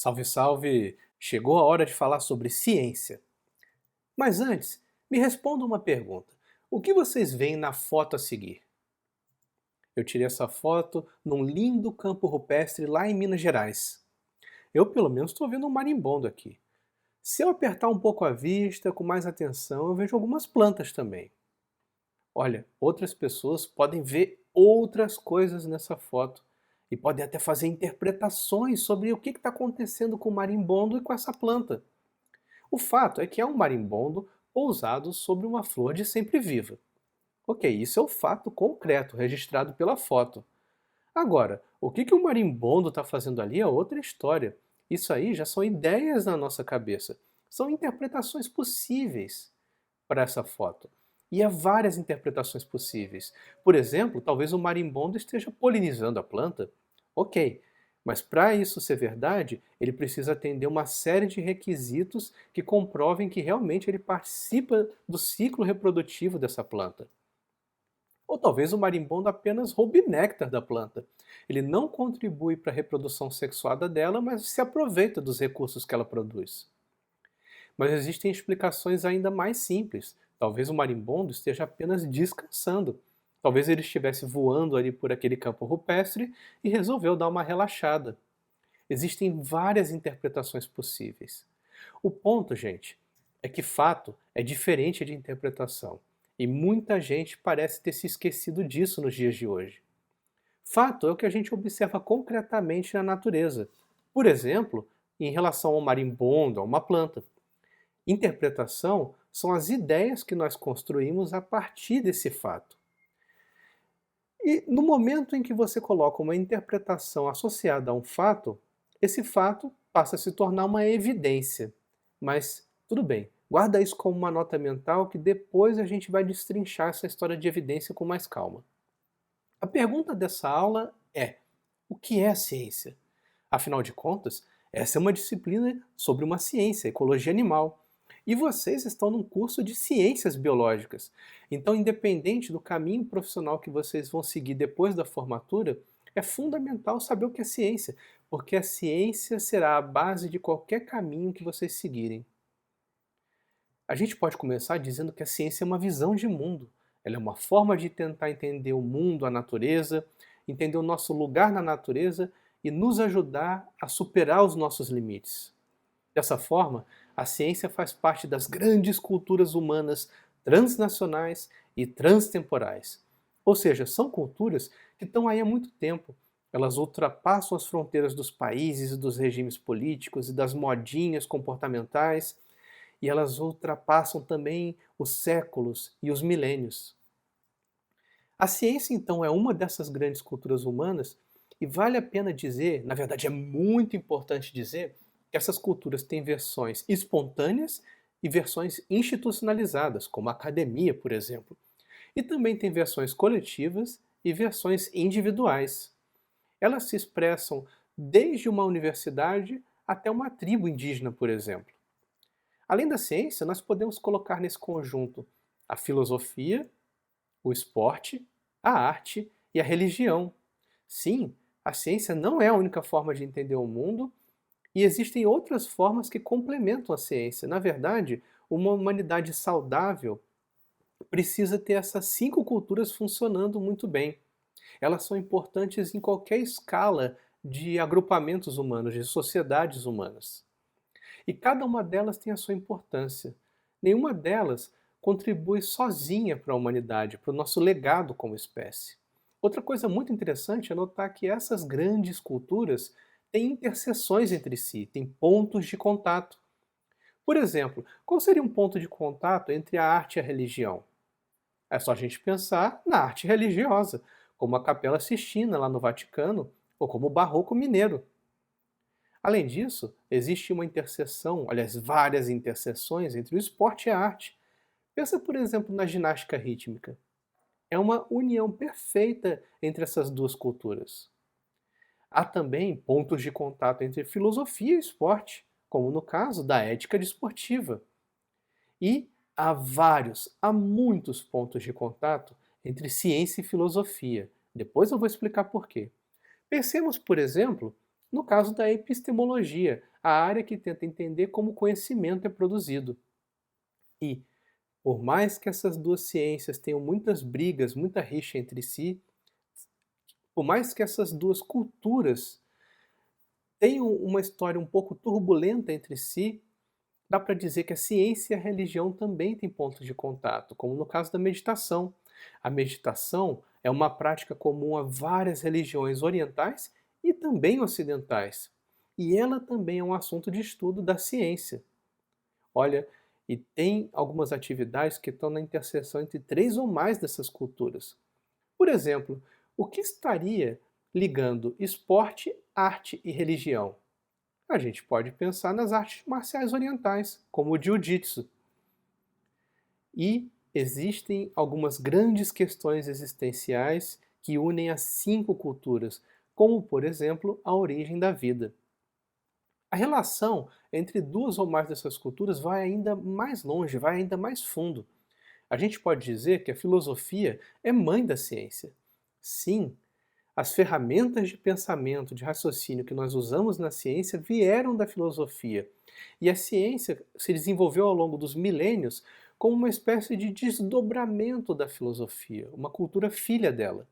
Salve, salve! Chegou a hora de falar sobre ciência. Mas antes, me responda uma pergunta. O que vocês veem na foto a seguir? Eu tirei essa foto num lindo campo rupestre lá em Minas Gerais. Eu, pelo menos, estou vendo um marimbondo aqui. Se eu apertar um pouco a vista, com mais atenção, eu vejo algumas plantas também. Olha, outras pessoas podem ver outras coisas nessa foto e podem até fazer interpretações sobre o que está acontecendo com o marimbondo e com essa planta. O fato é que é um marimbondo pousado sobre uma flor de sempre-viva. Ok, isso é o fato concreto, registrado pela foto. Agora, o que o marimbondo está fazendo ali é outra história. Isso aí já são ideias na nossa cabeça. São interpretações possíveis para essa foto. E há várias interpretações possíveis. Por exemplo, talvez o marimbondo esteja polinizando a planta. Ok, mas para isso ser verdade, ele precisa atender uma série de requisitos que comprovem que realmente ele participa do ciclo reprodutivo dessa planta. Ou talvez o marimbondo apenas roube néctar da planta. Ele não contribui para a reprodução sexuada dela, mas se aproveita dos recursos que ela produz. Mas existem explicações ainda mais simples. Talvez o marimbondo esteja apenas descansando. Talvez ele estivesse voando ali por aquele campo rupestre e resolveu dar uma relaxada. Existem várias interpretações possíveis. O ponto, gente, é que fato é diferente de interpretação. E muita gente parece ter se esquecido disso nos dias de hoje. Fato é o que a gente observa concretamente na natureza. Por exemplo, em relação ao marimbondo, a uma planta. Interpretação são as ideias que nós construímos a partir desse fato. E no momento em que você coloca uma interpretação associada a um fato, esse fato passa a se tornar uma evidência. Mas tudo bem, guarda isso como uma nota mental que depois a gente vai destrinchar essa história de evidência com mais calma. A pergunta dessa aula é: o que é a ciência? Afinal de contas, essa é uma disciplina sobre uma ciência, ecologia animal. E vocês estão num curso de ciências biológicas. Então, independente do caminho profissional que vocês vão seguir depois da formatura, é fundamental saber o que é ciência, porque a ciência será a base de qualquer caminho que vocês seguirem. A gente pode começar dizendo que a ciência é uma visão de mundo. Ela é uma forma de tentar entender o mundo, a natureza, entender o nosso lugar na natureza e nos ajudar a superar os nossos limites. Dessa forma, a ciência faz parte das grandes culturas humanas transnacionais e transtemporais. Ou seja, são culturas que estão aí há muito tempo. Elas ultrapassam as fronteiras dos países e dos regimes políticos e das modinhas comportamentais, e elas ultrapassam também os séculos e os milênios. A ciência, então, é uma dessas grandes culturas humanas e vale a pena dizer, na verdade é muito importante dizer, que essas culturas têm versões espontâneas e versões institucionalizadas, como a academia, por exemplo. E também tem versões coletivas e versões individuais. Elas se expressam desde uma universidade até uma tribo indígena, por exemplo. Além da ciência, nós podemos colocar nesse conjunto a filosofia, o esporte, a arte e a religião. Sim, a ciência não é a única forma de entender o mundo e existem outras formas que complementam a ciência. Na verdade, uma humanidade saudável precisa ter essas 5 culturas funcionando muito bem. Elas são importantes em qualquer escala de agrupamentos humanos, de sociedades humanas. E cada uma delas tem a sua importância. Nenhuma delas contribui sozinha para a humanidade, para o nosso legado como espécie. Outra coisa muito interessante é notar que essas grandes culturas têm interseções entre si, têm pontos de contato. Por exemplo, qual seria um ponto de contato entre a arte e a religião? É só a gente pensar na arte religiosa, como a Capela Sistina lá no Vaticano, ou como o Barroco Mineiro. Além disso, existe uma interseção, aliás, várias interseções entre o esporte e a arte. Pensa, por exemplo, na ginástica rítmica. É uma união perfeita entre essas duas culturas. Há também pontos de contato entre filosofia e esporte, como no caso da ética desportiva. E há muitos pontos de contato entre ciência e filosofia. Depois eu vou explicar por quê. Pensemos, por exemplo, no caso da epistemologia, a área que tenta entender como o conhecimento é produzido. E, por mais que essas duas ciências tenham muitas brigas, muita rixa entre si, por mais que essas duas culturas tenham uma história um pouco turbulenta entre si, dá para dizer que a ciência e a religião também têm pontos de contato, como no caso da meditação. A meditação é uma prática comum a várias religiões orientais e também ocidentais. E ela também é um assunto de estudo da ciência. Olha, e tem algumas atividades que estão na interseção entre três ou mais dessas culturas. Por exemplo, o que estaria ligando esporte, arte e religião? A gente pode pensar nas artes marciais orientais, como o Jiu-Jitsu. E existem algumas grandes questões existenciais que unem as cinco culturas, como, por exemplo, a origem da vida. A relação entre duas ou mais dessas culturas vai ainda mais longe, vai ainda mais fundo. A gente pode dizer que a filosofia é mãe da ciência. Sim, as ferramentas de pensamento, de raciocínio que nós usamos na ciência vieram da filosofia. E a ciência se desenvolveu ao longo dos milênios como uma espécie de desdobramento da filosofia, uma cultura filha dela.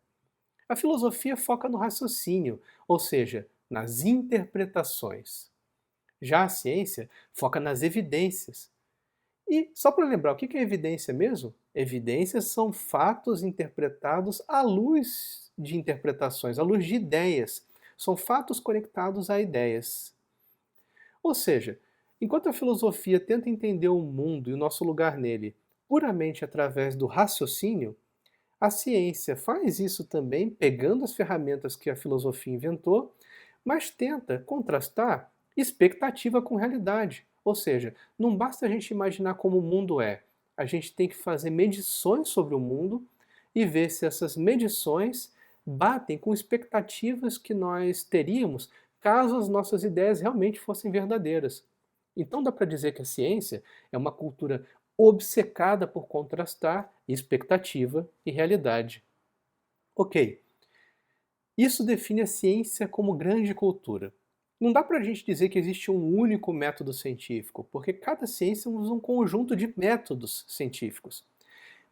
A filosofia foca no raciocínio, ou seja, nas interpretações. Já a ciência foca nas evidências. E, só para lembrar, o que é evidência mesmo? Evidências são fatos interpretados à luz de interpretações, à luz de ideias. São fatos conectados a ideias. Ou seja, enquanto a filosofia tenta entender o mundo e o nosso lugar nele puramente através do raciocínio, a ciência faz isso também pegando as ferramentas que a filosofia inventou, mas tenta contrastar expectativa com realidade. Ou seja, não basta a gente imaginar como o mundo é, a gente tem que fazer medições sobre o mundo e ver se essas medições batem com expectativas que nós teríamos caso as nossas ideias realmente fossem verdadeiras. Então dá para dizer que a ciência é uma cultura obcecada por contrastar expectativa e realidade. Ok, isso define a ciência como grande cultura. Não dá para a gente dizer que existe um único método científico, porque cada ciência usa um conjunto de métodos científicos.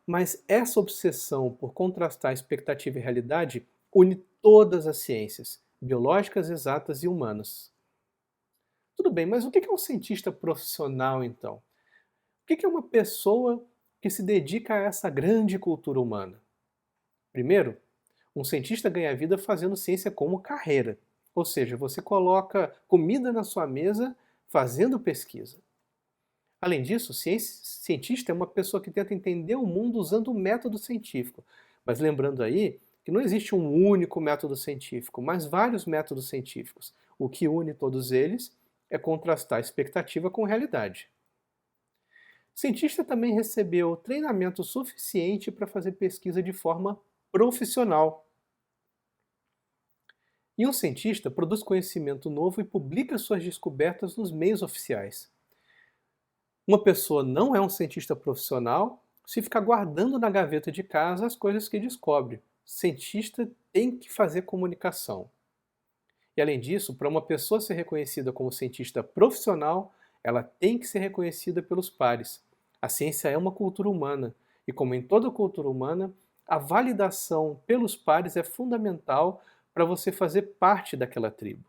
Mas essa obsessão por contrastar expectativa e realidade une todas as ciências, biológicas, exatas e humanas. Tudo bem, mas o que é um cientista profissional então? O que é uma pessoa que se dedica a essa grande cultura humana? Primeiro, um cientista ganha vida fazendo ciência como carreira. Ou seja, você coloca comida na sua mesa fazendo pesquisa. Além disso, cientista é uma pessoa que tenta entender o mundo usando o método científico. Mas lembrando aí que não existe um único método científico, mas vários métodos científicos. O que une todos eles é contrastar a expectativa com a realidade. O cientista também recebeu treinamento suficiente para fazer pesquisa de forma profissional. E um cientista produz conhecimento novo e publica suas descobertas nos meios oficiais. Uma pessoa não é um cientista profissional se ficar guardando na gaveta de casa as coisas que descobre. O cientista tem que fazer comunicação. E além disso, para uma pessoa ser reconhecida como cientista profissional, ela tem que ser reconhecida pelos pares. A ciência é uma cultura humana, e como em toda cultura humana, a validação pelos pares é fundamental para você fazer parte daquela tribo.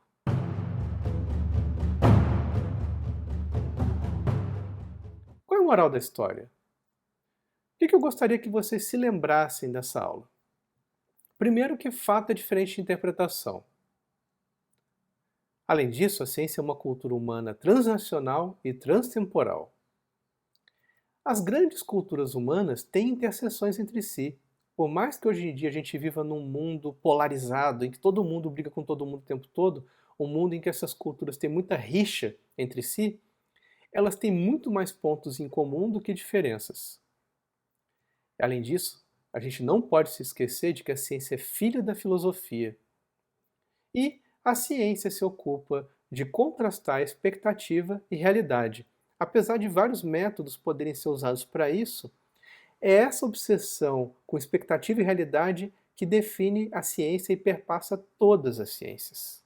Qual é a moral da história? O que eu gostaria que vocês se lembrassem dessa aula? Primeiro, que fato é diferente de interpretação. Além disso, a ciência é uma cultura humana transnacional e transtemporal. As grandes culturas humanas têm interseções entre si. Por mais que hoje em dia a gente viva num mundo polarizado, em que todo mundo briga com todo mundo o tempo todo, um mundo em que essas culturas têm muita rixa entre si, elas têm muito mais pontos em comum do que diferenças. Além disso, a gente não pode se esquecer de que a ciência é filha da filosofia. E a ciência se ocupa de contrastar expectativa e realidade. Apesar de vários métodos poderem ser usados para isso, é essa obsessão com expectativa e realidade que define a ciência e perpassa todas as ciências.